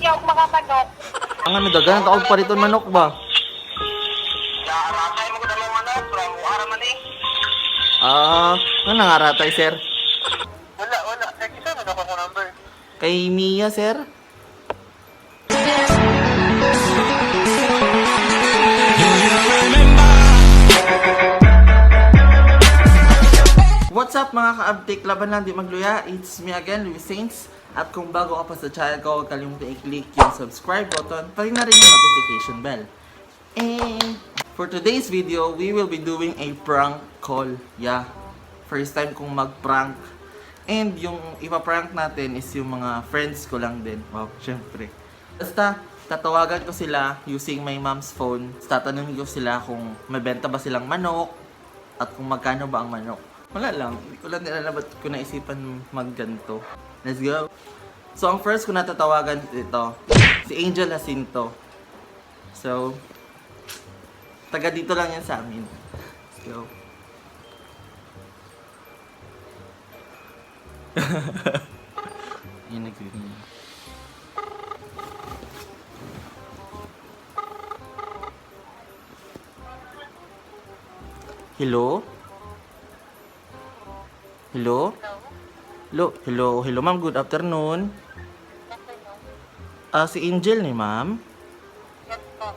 Hindi ako makamanok. Ang ano dagan kaog pa rito manok ba? Nakaratay mo ko dalawang ano, from Uara man eh. Ano nangaratay sir? Wala. Eh, kita na ako ko number. Kay Mia sir? What's up mga ka-update? Laban lang di magluya. It's me again, Louis Saints. At kung bago ka pa sa channel ko, huwag kalimutan i-click yung subscribe button, pati na rin yung notification bell. And for today's video, we will be doing a prank call. Yeah, first time kong mag-prank. And yung ipa-prank natin is yung mga friends ko lang din. Wow, syempre. Basta, tatawagan ko sila using my mom's phone. Tatanungin ko sila kung may benta ba silang manok at kung magkano ba ang manok. Wala lang. Hindi ko lang nilala ba't ko naisipan magganto. Let's go. So, ang first ko natatawagan ito, si Angel Jacinto. So, taga dito lang yan sa amin. Let's go. Yun nag-ring. Hello? Hello? Hello, ma'am. Good afternoon. Si Angel ni ma'am. Yes po.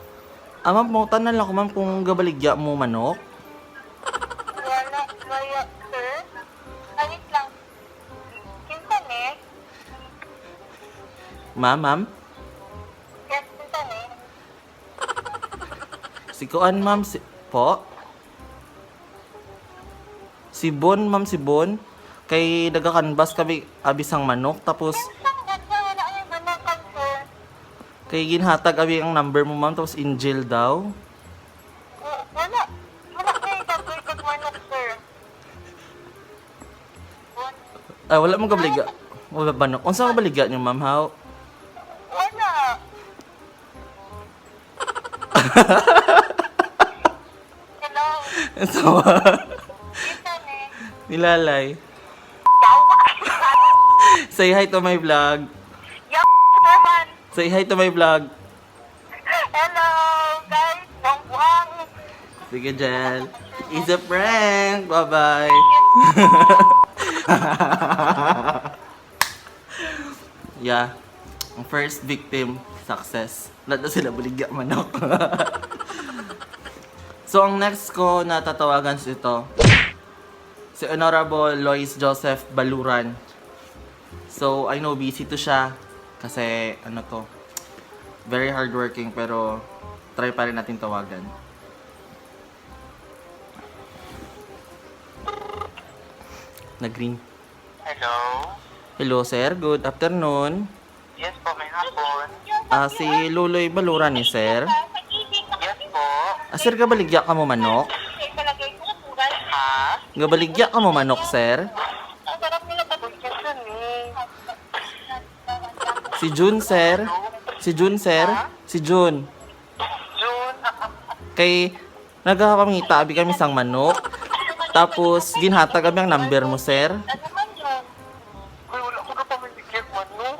Ma'am, tanan lang ko ma'am kung gabaligya mo manok. Wala, sir. Alit lang. Kinsan eh? Ma'am. Yes, kinsan eh? Si Kuan ma'am, po. Si Bon, ma'am, si Bon. Kay daga-canvas kami abisang manok. Tapos, Kinsan ganda, wala yung manakan, sir. kay ginhatag abi ang number mo, ma'am. Tapos, Angel daw. Wala. Wala kayo gagawin kag manok, sir. Wala mong gabaligya. Wala manok. Unsa ka baligya niyo, ma'am? How? Wala. Hello. So, Kinsan eh? nilalay. Yawa. Say hi to my vlog. Yawa naman. Say hi to my vlog. Hello, guys. Buang-buang. Sige, Jel. It's a prank. Bye-bye. Yeah. Ang first victim, success. Lahat na sila baligya manok. So, ang next ko na tatawagan ito, si Honorable Lois Joseph Baluran. So, I know busy to siya. Kasi, ano to, very hardworking, pero try pa rin natin tawagan. Nag-ring. Hello? Hello, sir. Good afternoon. Yes po, may hapon. Si Luloy Baluran ni sir. Yes po. Sir, gabaligya ka mo manok? Ha? Gabaligya ka mo manok, sir? Ang sarap nila tapos Kinsan eh. Si June, sir. Si June, sir. Si June. June. Kay nagkakapangita abi kami sang manok. Tapos ginhatag kami ang number mo, sir. Ano man yun? Uy, wala ko na pa may bigyan man, no?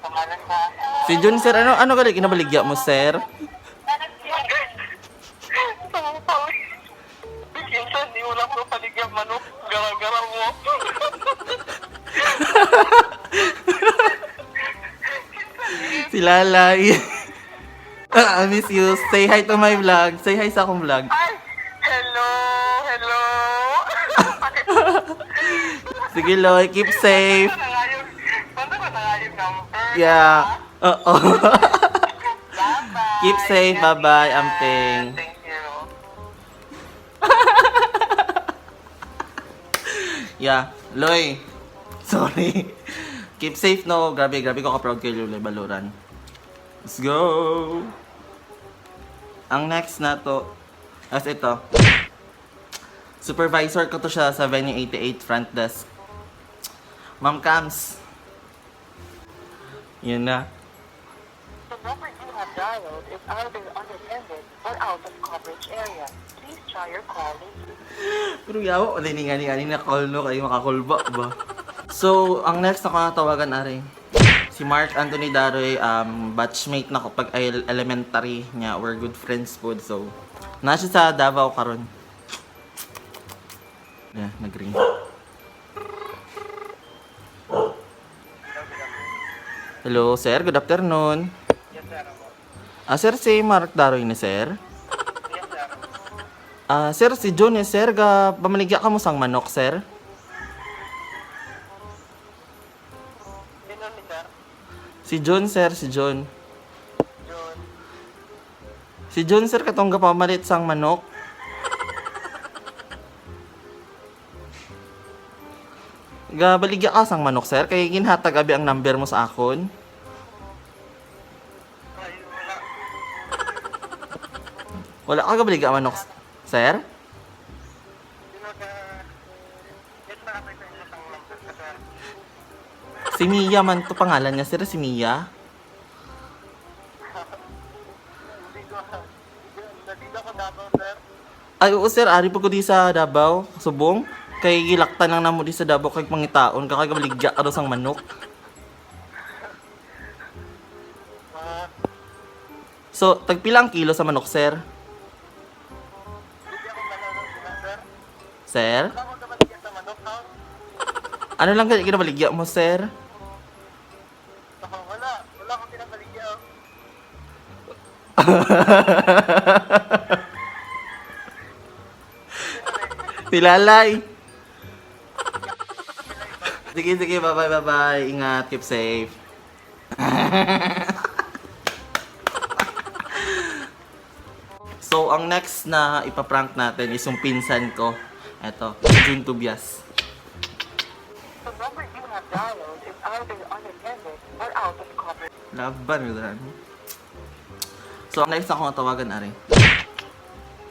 Pangalan ka? Si June, sir. Ano gali kinabaligya mo, sir? Kinsan eh, wala ko na paligyan man, no? Gara-gara mo. Si Lalay. I miss you. Say hi to my vlog. Say hi sa akong vlog. Ay! Hello! Hello! Sige, Loy. Keep safe. Saan ka na nga yung number? Yeah. Oo. Bye-bye! Keep safe. Bye-bye, amping. Thank you. Yeah. Loy. Sorry. Keep safe, no? Grabe ko ka-proud kay Loy Baluran. Let's go! Ang next na to, as ito. Supervisor ko to siya sa Venue 88 front desk. Ma'am Cams. Yun na. The number you have dialed is either unattended or out of coverage area. Please try your calling. Pero yawa, wala ni na call no, kayo makakulba ba? So, ang next na tawagan ari, si Mark Anthony Daroy, batchmate na ko pag elementary niya, we're good friends po. So, nasa sa Davao karon. Yeah, nag-ring. Hello, sir. Good afternoon. Yes, sir. Sir, si Mark Daroy ni sir. Yes, sir. Sir, si John ni sir, pamaligya ka mo sang manok, sir. Sino ni sir? Si John, sir, si John. John. Si John, sir, katong pamalit sang manok. Baligya ka sang manok, sir. Kaya ginhatag abi ang number mo sa akon. Ay, wala. Wala ka baligya manok, sir? Sino ka? Yes, sir. May sa inyo sang number ka, sir. Si Mia man to pangalan niya, sir. Si Mia. Hindi ko. Nandito ako Davao, sir. Ay, oo, sir. Ari po ko di sa Davao, subong. Kay gilaktan lang namo di sa Davao kay pangitaon. Kakagabaligya ka daw sang manok. Ah, So, tagpila ang kilo sa manok, sir? hindi ako mananong sila, sir. Sir? Wala ko naman sa manok, ha? Ano lang kaya ginabaligya mo, sir? Wala. Wala akong pinabaligya. Tilalay. Sige, sige. Bye-bye, bye-bye. Ingat. Keep safe. So, ang next na ipaprank natin is yung pinsan ko. Eto, si June Tubias. The number you have dialed is either unattended or out of coverage. Laban, yun. So, ang next ako tawagan, Ari.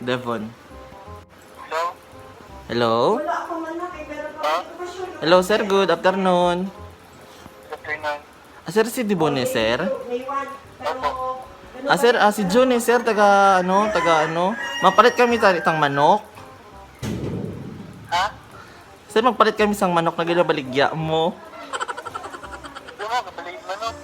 Devon. So, Hello? ha? Hello, sir. Good afternoon. Afternoon. Sir, si Devon eh, sir? Opo. Sir, si June eh, sir. Taga ano. Mapalit kami itang manok. Ha? Sir, magpalit kami sang manok na ginabaligya mo. Yung mga kapaligid manok.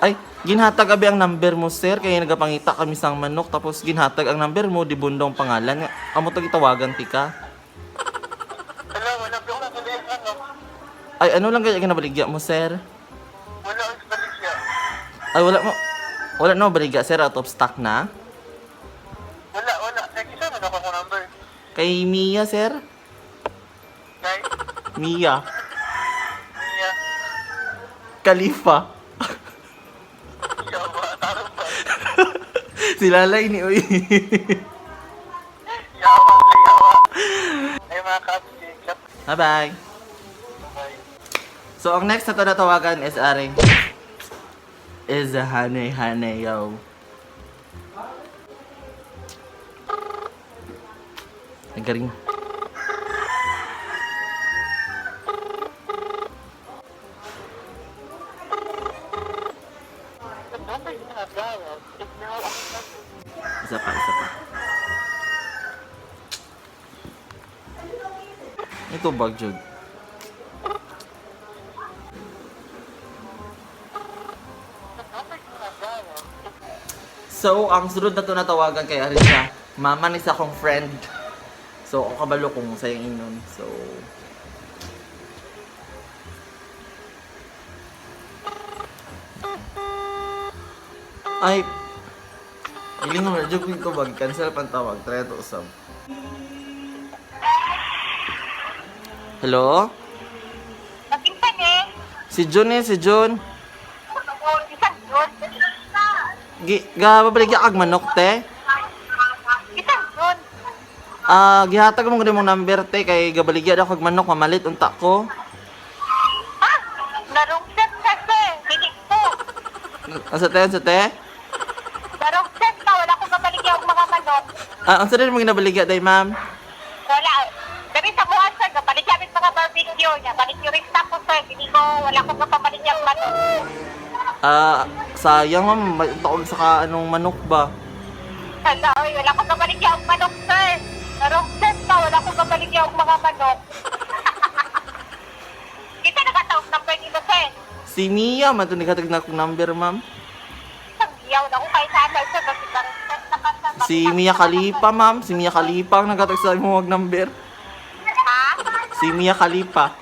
Ay, ginhatag abi ang number mo, sir. Kaya nagapangita kami sang manok. Tapos ginhatag ang number mo, di bundong pangalan. Amo tag itawagan ti ka. Wala, wala. Yung kapaligid manok. Ay, ano lang kaya ginabaligya mo, sir? Wala ang baligya. Ay, wala na baligya, sir. Out of stock na. Wala, wala. Kisa man ako sa number. Kay Mia, sir. Kay Mia. Mia. Khalifa. Yawa, tarong ba? Si Lalay ni Uy. Yawa, yawa. Ay, mga kapatid. Bye-bye. Bye. So, ang next na to natawagan is Aring. Is a honey, yo. Nagaring. The number you have dialed is now unattended. Isa pa. Ito bag, Jud. The number you have dialed is So, ang sunod na to natawagan kay Arin siya, mama ni sa akong friend. So, ako kabalo kung sayang inon. So, ay, hiling mo, joke ko bag, cancel pang tawag, try to usap. Hello? Nakingtan eh. Si Jun eh, si Jun. Isang yun. Babaligya kag manok, te. Isang yun. Gihatag mo mong number, te, kay gabaligya daw kag manok, mamalit, unta ko. Ha? Narong set kasi. Hindi po. Asa te? Narong set na. Wala akong kapaligyan ang mga manok. Ang sarili mo ginabaligya, day, ma'am. Wala. Dami sa buwan sir. Kapaligyan ang mga barbecue niya. Barbecue rin po sir. Hindi ko. Wala akong kapaligyan ang manok. Sayang, ma'am, may taon sa anong manok ba? Hala, oy. Wala akong kapaligyan ang manok sir. Narong set ka, wala akong kabaligya ang mga manok. Kita nakatawag ng pwede mo, Sen. Si Mia, man ito naghatag na akong number, ma'am. Isang giyaw na ako kahit sana, sir, kasi parang set na ka. Si Mia Khalifa, ma'am. Si Mia Khalifa ang naghatag sa mo wag number. Ha? Si Mia Khalifa.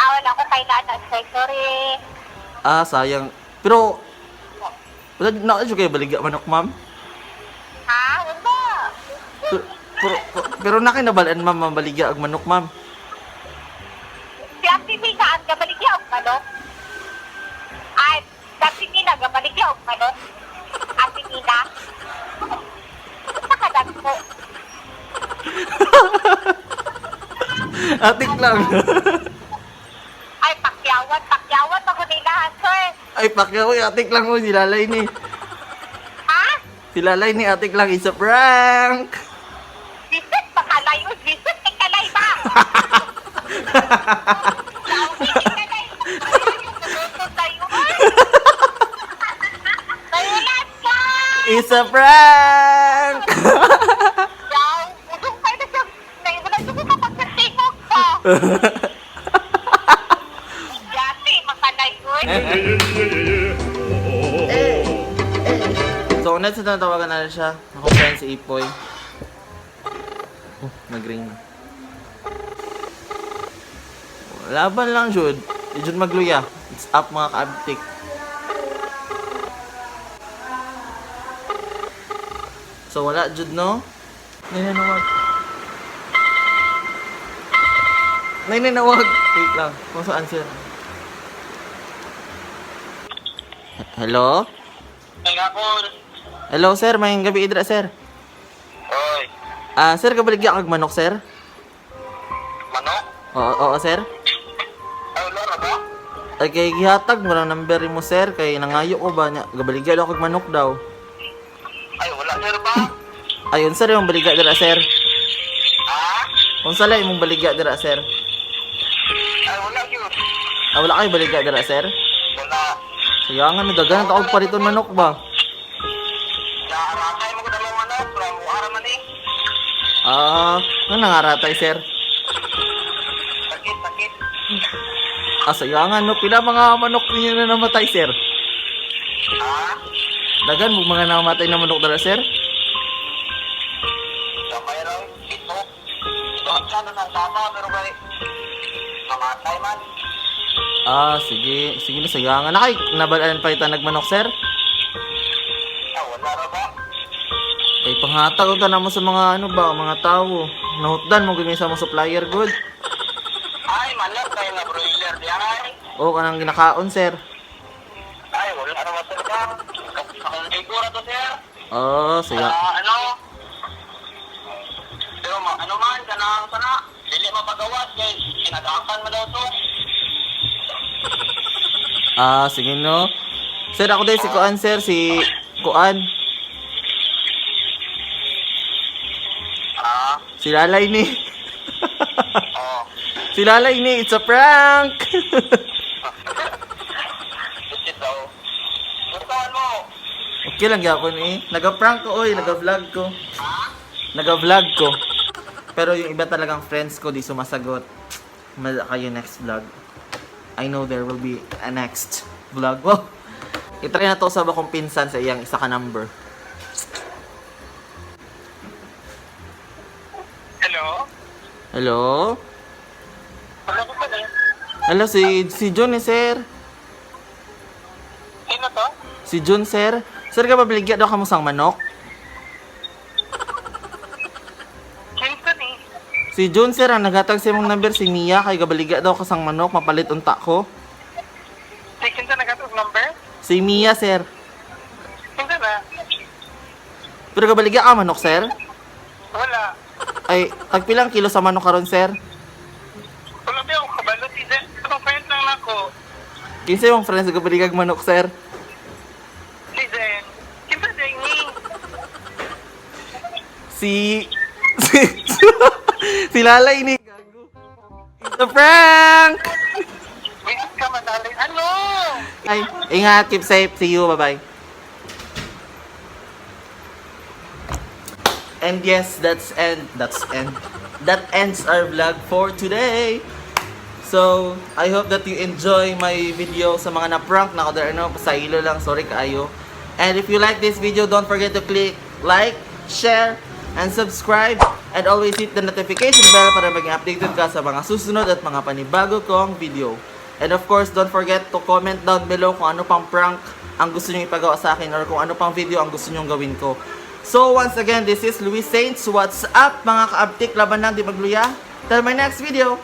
Wala ko kay Nana, sir. Sorry. Ah, sayang. Pero, wala na kayo baligya manok, ma'am. Ha? Wala. Pero nakinabalaan, ma'am, mabaligya ang manok, ma'am. Si Ate Mina, ang gabaligya ang manok. Ay, si Ate Mina, gabaligya ang manok. Ate Mina. Basta ka lang po. Atik lang. Ay, pakyawat ako nila, sir. Ay, pakyaw, atik lang mo. Silalay ni. Ha? Silalay ni atik lang. It's a prank. Visit, pakalayo. Visit, ikalay ba? Ikalay. Tayo. Tayo ka! It's a prank. Yaw, udong tayo na siya. Naiwala siya ko kapag natingog pa. Yati, makalayo. So, next na tawagan na siya. Ako friend si Ipoy. Nag-ring na. Laban lang, Jud. Jud magluya. It's up, mga kaabtik. So, wala, Jud, no? Nainanawag. Nainanawag. Wait lang. Kung saan sir? Hello? Ay nga po. Hello, sir. Mayang gabi, Idra, sir. Oy, Sir, kabaligya kag manok, sir? manok? Oo, sir. Ay, wala na ba? Ay, kay gihatag mo lang number mo, sir. Kay nangayo ko ba niya? Gabaligya daw kag manok daw. Ay, wala sir ba? Ayun, sir, yung baligya dira, sir. Ha? Kung sala imong baligya dira, sir. Ay, wala yun. Wala kayo baligya dira, sir? Wala. Sayangan na dagan taog pa rito manok ba? Naarakay mo ko dalawang manok. Pero mo araman eh. Ano nangaratay, sir? Sakit, sakit. Sayangan, no? Pila mga manok ninyo na namatay, sir? Ha? Dagan mo mga namatay na manok dira, sir? Sabay raw. Ito. Ito na ng tama. Pero kay mamatay man. Sige. Sige na, sayangan. Nakay, nabalaan pa ita nagmanok, sir? Ah, wala na ba? Ay, panghatag ka na mo sa mga mga tao. Nahutdan mo gawin sa mga supplier good. Ay, manok kayo na broiler. Di ay. O, kanang ginakaon, sir. Ay, wala na ba sir ka? Akong sigura to sir. Saya. Ano? Pero ano man, kanang sana. Dili mapagawas kay kinadakan mo daw to. Sige no. Sir, ako din si Kuan, sir. Si Kuan. Si Lalay ni. Oh. Si Lalay ni. It's a prank. Busit daw. Gustuhan mo. Okay lang yapon eh. Naga-prank ko, oy. Naga-vlog ko. Naga-vlog ko. Pero yung iba talagang friends ko di sumasagot. Mala kayo next vlog. I know there will be a next vlog. Wow. Itry na to sa bakong pinsan sa iyang isa ka number. Hello? Hello? Wala ko pa eh. Hello, si John eh, sir. Sino to? Si John, sir. Sir, ka babaligya daw kamusang manok? Kingston eh. Si John, sir, ang naghatag sa imong number si Mia kay gabaligya daw kasang manok, mapalit unta ko. Si Kingston nagatog number? Si Mia, sir. Kingston na? Pero gabaligya ka manok, sir? Wala. Ay, tagpilang kilo sa manok karon, sir? Wala ba yung kabalo si Zen? Ano friend lang ako? Kinsa yung friends sa gabaligya kag manok, sir? Si Zen. Kingston Zen ni. Si... si Lalay ni. It's a prank! Wait ka madali. Ano? Ay, ingat, keep safe. See you, bye-bye. And yes, that ends our vlog for today. So, I hope that you enjoy my video sa mga na-prank na kada ano, sa ilo lang, sorry kaayo. And if you like this video, don't forget to click like, share, and subscribe. And always hit the notification bell para maging updated ka sa mga susunod at mga panibago kong video. And of course, don't forget to comment down below kung ano pang prank ang gusto nyo ipagawa sa akin or kung ano pang video ang gusto nyo gawin ko. So once again, this is Luis Saints. What's up mga kaabtik? Laban lang, di magluya. Till my next video.